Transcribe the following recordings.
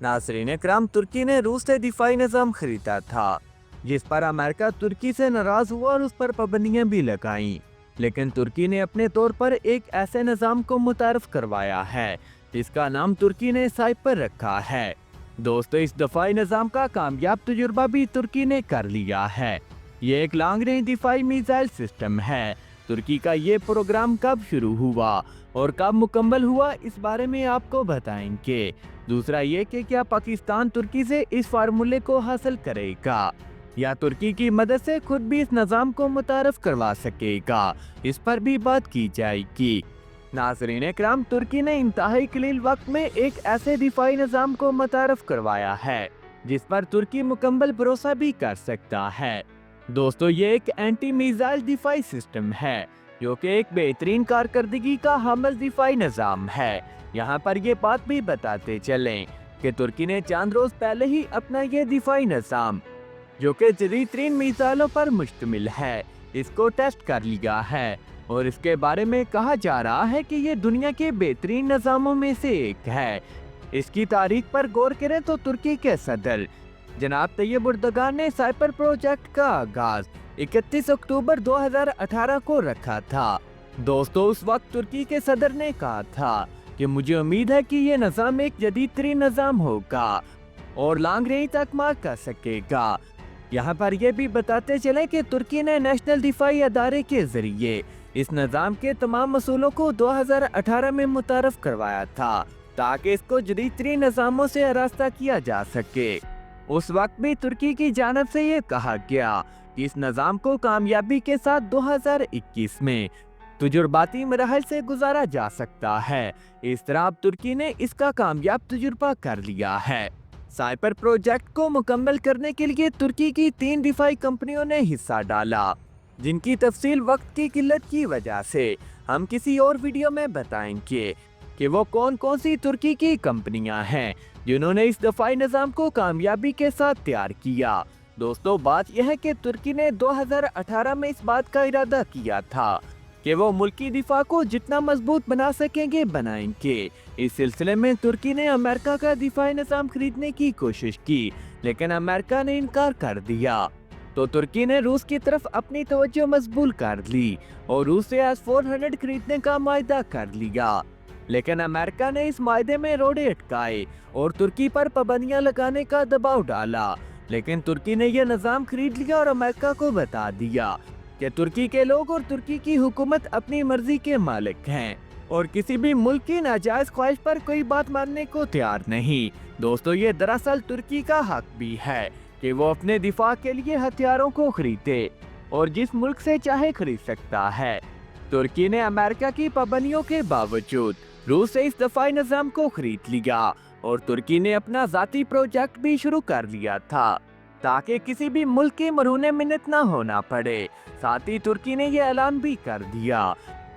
नाज़रीन इकराम, तुर्की ने रूस से दिफाई निज़ाम खरीदा था, जिस पर अमेरिका तुर्की से नाराज़ हुआ और उस पर पाबंदियां भी लगाईं। लेकिन तुर्की ने अपने तौर पर एक ऐसे निज़ाम को मुतारफ़ करवाया है जिसका नाम तुर्की ने साइपर रखा है। दोस्तों, इस दफाई निज़ाम का कामयाब तजुर्बा भी तुर्की ने कर लिया है। ये एक लॉन्ग रेंज दिफाई मिसाइल सिस्टम है। तुर्की का ये प्रोग्राम कब शुरू हुआ और कब मुकम्मल हुआ, इस बारे में आपको बताएंगे। दूसरा ये कि क्या पाकिस्तान तुर्की से इस फार्मूले को हासिल करेगा या तुर्की की मदद से खुद भी इस निज़ाम को मुतारफ़ करवा सकेगा, इस पर भी बात की जाएगी। नाज़रीन इकराम, तुर्की ने इंतहाई कलील वक्त में एक ऐसे दिफाई निज़ाम को मुतारफ़ करवाया है जिस पर तुर्की मुकम्मल भरोसा भी कर सकता है। दोस्तों, ये एक एंटी मिसाइल दिफाई सिस्टम है जो कि एक बेहतरीन कारकर्दगी का हामिल दिफाई निज़ाम है। यहाँ पर ये बात भी बताते चलें कि तुर्की ने चंद रोज पहले ही अपना ये दिफाई निज़ाम, जो कि जदीद तरीन मिसाइलों पर मुश्तमिल है, इसको टेस्ट कर लिया है और इसके बारे में कहा जा रहा है कि ये दुनिया के बेहतरीन निज़ामों में से एक है। इसकी तारीख पर गौर करें तो तुर्की के सदर जनाब तैयब एर्दोगान ने साइपर प्रोजेक्ट का आगाज 31 अक्टूबर 2018 को रखा था। दोस्तों, उस वक्त तुर्की के सदर ने कहा था कि मुझे उम्मीद है कि ये निज़ाम एक जदीद तरीन निज़ाम होगा और लॉन्ग रेंज तक मार कर सकेगा। यहाँ पर यह भी बताते चले कि तुर्की ने नेशनल दिफाई अदारे के जरिए इस निज़ाम के तमाम मसूलों को 2018 में मुतारफ़ करवाया था ताकि इसको जदीद तरीन निज़ामों से आरास्ता किया जा सके। उस वक्त भी तुर्की की जानब से ये कहा गया कि इस निज़ाम को कामयाबी के साथ 2021 में तजुर्बाती मराहल से गुजारा जा सकता है। इस तरह अब तुर्की ने इसका कामयाब तजुर्बा कर लिया है। साइपर प्रोजेक्ट को मुकम्मल करने के लिए तुर्की की 3 दिफाई कंपनियों ने हिस्सा डाला, जिनकी तफसील वक्त की किल्लत की वजह से हम किसी और वीडियो में बताएंगे कि वो कौन कौन सी तुर्की की कंपनियां हैं जिन्होंने इस दफाई निज़ाम को कामयाबी के साथ तैयार किया। दोस्तों, बात यह है कि तुर्की ने 2018 में इस बात का इरादा किया था कि वो मुल्की दिफा को जितना मजबूत बना सकेंगे बनाएंगे। इस सिलसिले में तुर्की ने अमेरिका का दिफाई निज़ाम खरीदने की कोशिश की, लेकिन अमेरिका ने इनकार कर दिया। तो तुर्की ने रूस की तरफ अपनी तवज्जो मजबूल कर ली और रूस से S-400 खरीदने का मायदा कर लिया। लेकिन अमेरिका ने इस मायदे में रोड़े अटकाए और तुर्की पर पाबंदियां लगाने का दबाव डाला। लेकिन तुर्की ने यह निज़ाम खरीद लिया और अमेरिका को बता दिया कि तुर्की के लोग और तुर्की की हुकूमत अपनी मर्जी के मालिक हैं और किसी भी मुल्क की नाजायज ख्वाहिश पर कोई बात मानने को तैयार नहीं। दोस्तों, ये दरअसल तुर्की का हक भी है कि वो अपने दिफा के लिए हथियारों को खरीदे और जिस मुल्क से चाहे खरीद सकता है। तुर्की ने अमेरिका की पाबंदियों के बावजूद रूस से इस दफाई निज़ाम को खरीद लिया और तुर्की ने अपना ज़ाती प्रोजेक्ट भी शुरू कर लिया था ताकि किसी भी मुल्क की मरहूने मिन्नत ना होना पड़े। साथ ही तुर्की ने यह ऐलान भी कर दिया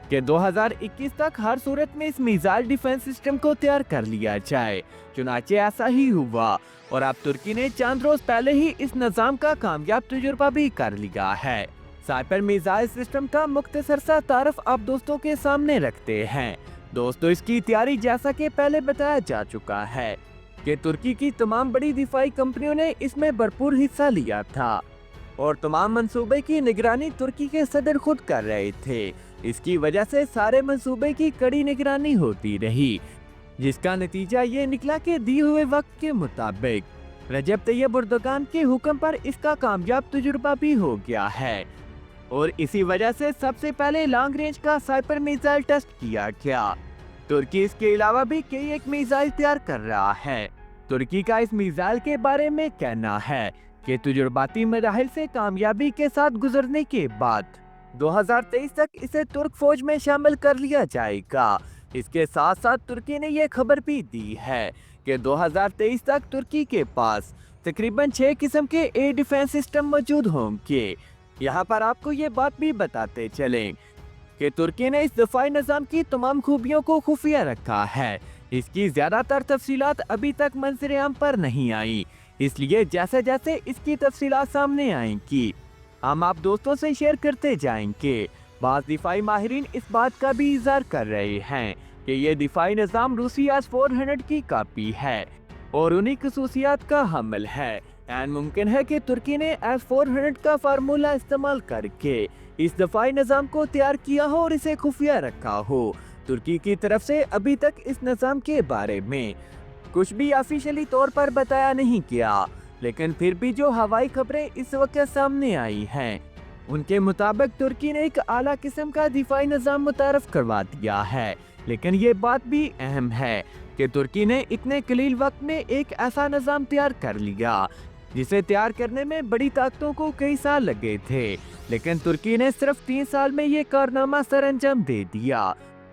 कि 2021 तक हर सूरत में इस मिसाइल डिफेंस सिस्टम को तैयार कर लिया जाए। चुनाचे ऐसा ही हुआ और अब तुर्की ने चंद रोज पहले ही इस निज़ाम का कामयाब तजुर्बा भी कर लिया है। साइपर मिसाइल सिस्टम का मुख्तसर सा तारफ आप दोस्तों के सामने रखते हैं। दोस्तों, इसकी तैयारी जैसा कि पहले बताया जा चुका है कि तुर्की की तमाम बड़ी दिफाई कंपनियों ने इसमें भरपूर हिस्सा लिया था और तमाम मंसूबे की निगरानी तुर्की के सदर खुद कर रहे थे। इसकी वजह से सारे मंसूबे की कड़ी निगरानी होती रही, जिसका नतीजा ये निकला कि दिए हुए वक्त के मुताबिक रजब तैयब एर्दोगान के हुक्म पर इसका कामयाब तजुर्बा भी हो गया है और इसी वजह से सबसे पहले लॉन्ग रेंज का साइपर मिसाइल टेस्ट किया गया। तुर्की इसके अलावा भी कई एक मिसाइल तैयार कर रहा है। तुर्की का इस मिसाइल के बारे में कहना है कि तजुर्बाती मराहिल से कामयाबी के साथ गुजरने के बाद 2023 तक इसे तुर्क फौज में शामिल कर लिया जाएगा। इसके साथ साथ तुर्की ने यह खबर भी दी है कि 2023 तक तुर्की के पास तकरीबन 6 किस्म के एयर डिफेंस सिस्टम मौजूद होंगे। यहाँ पर आपको ये बात भी बताते चलें कि तुर्की ने इस दफाई निज़ाम की तमाम खूबियों को खुफिया रखा है। इसकी ज़्यादातर तफसीलात अभी तक मंजर आम पर नहीं आई, इसलिए जैसे जैसे इसकी तफसीलात सामने आएंगी हम आप दोस्तों से शेयर करते जाएंगे। बाज़ दिफाई माहिरीन इस बात का भी इज़हार कर रहे हैं कि ये दिफाई निज़ाम रूसी S-400 की कॉपी है। और उन्हीं खसूसियात का हमल है। एंड मुमकिन है कि तुर्की ने S-400 का फार्मूला इस्तेमाल करके इस दफाई निज़ाम को तैयार किया हो और इसे खुफिया रखा हो। तुर्की की तरफ से अभी तक इस निज़ाम के बारे में कुछ भी ऑफिशियली तौर पर बताया नहीं गया, लेकिन फिर भी जो हवाई खबरें इस वक्त सामने आई हैं, उनके मुताबिक तुर्की ने एक आला किस्म का दिफाई निज़ाम मुतारफ करवा दिया है। लेकिन ये बात भी अहम है कि तुर्की ने इतने कलील वक्त में एक ऐसा निज़ाम तैयार कर लिया जिसे तैयार करने में बड़ी ताकतों को कई साल लगे थे, लेकिन तुर्की ने सिर्फ 3 साल में ये कारनामा सर अंजाम दे दिया।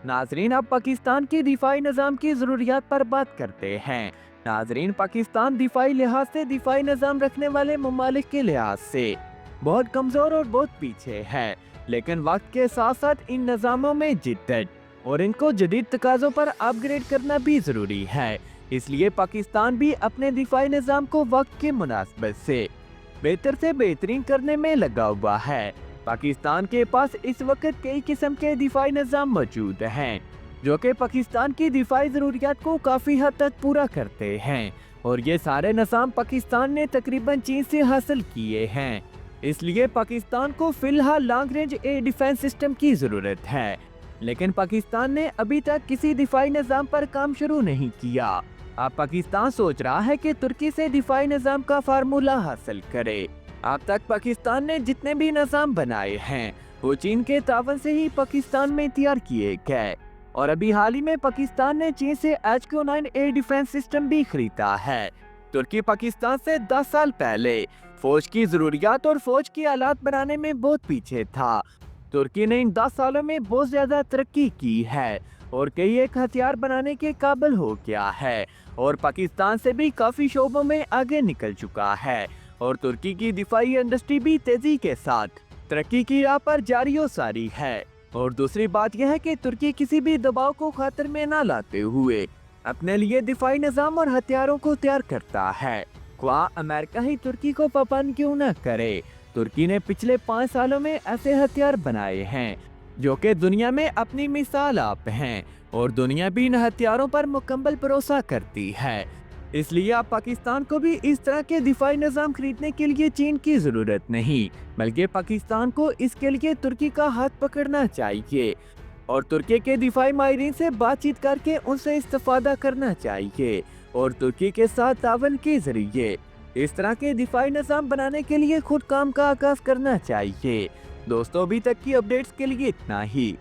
नाजरीन, अब पाकिस्तान के दिफाई निज़ाम की ज़रूरियात पर बात करते हैं। नाजरीन, पाकिस्तान दिफाई लिहाज से दिफाई निज़ाम रखने वाले ममालिक के लिहाज से बहुत कमज़ोर और बहुत पीछे है, लेकिन वक्त के साथ साथ इन निज़ामों में जिद्दत और इनको जदीद तकाज़ों पर अपग्रेड करना भी ज़रूरी है। इसलिए पाकिस्तान भी अपने दिफाई निज़ाम को वक्त की मुनासबत से बेहतरीन करने में लगा हुआ है। पाकिस्तान के पास इस वक्त कई किस्म के दिफाई निज़ाम मौजूद हैं जो कि पाकिस्तान की दिफाई ज़रूरियात को काफ़ी हद तक पूरा करते हैं, और ये सारे निज़ाम पाकिस्तान ने तकरीबन चीन से हासिल किए हैं। इसलिए पाकिस्तान को फिलहाल long range air defence system की ज़रूरत है, लेकिन पाकिस्तान ने अभी तक किसी दिफाई निज़ाम पर काम शुरू नहीं किया। अब पाकिस्तान सोच रहा है कि तुर्की से दिफाई निज़ाम का फार्मूला हासिल करे। अब तक पाकिस्तान ने जितने भी निज़ाम बनाए हैं वो चीन के तावन से ही पाकिस्तान में तैयार किए गए, और अभी हाल ही में पाकिस्तान ने चीन से HQ-9 एयर डिफेंस सिस्टम भी खरीदा है। तुर्की पाकिस्तान से 10 साल पहले फौज की ज़रूरियात और फौज की आलात बनाने में बहुत पीछे था। तुर्की ने इन 10 सालों में बहुत ज़्यादा तरक्की की है और कई एक हथियार बनाने के काबिल हो गया है, और पाकिस्तान से भी काफ़ी शोबों में आगे निकल चुका है, और तुर्की की दिफाई इंडस्ट्री भी तेज़ी के साथ तरक्की की राह पर जारी और सारी है। और दूसरी बात यह है कि तुर्की किसी भी दबाव को खातिर में ना लाते हुए अपने लिए दिफाई निज़ाम और हथियारों को तैयार करता है, ख्वाह अमेरिका ही तुर्की को पाबंद क्यों न करे। तुर्की ने पिछले 5 सालों में ऐसे हथियार बनाए हैं जो कि दुनिया में अपनी मिसाल आप हैं, और दुनिया भी इन हथियारों पर मुकम्मल भरोसा करती है। इसलिए अब पाकिस्तान को भी इस तरह के दिफाई निज़ाम खरीदने के लिए चीन की ज़रूरत नहीं, बल्कि पाकिस्तान को इसके लिए तुर्की का हाथ पकड़ना चाहिए और तुर्की के दिफाई माहिरीन से बातचीत करके उनसे इस्तेफादा करना चाहिए, और तुर्की के साथ तावन के जरिए इस तरह के दिफाई निज़ाम बनाने के लिए खुद काम का आगाज़ करना चाहिए। दोस्तों, अभी तक की अपडेट्स के लिए इतना ही।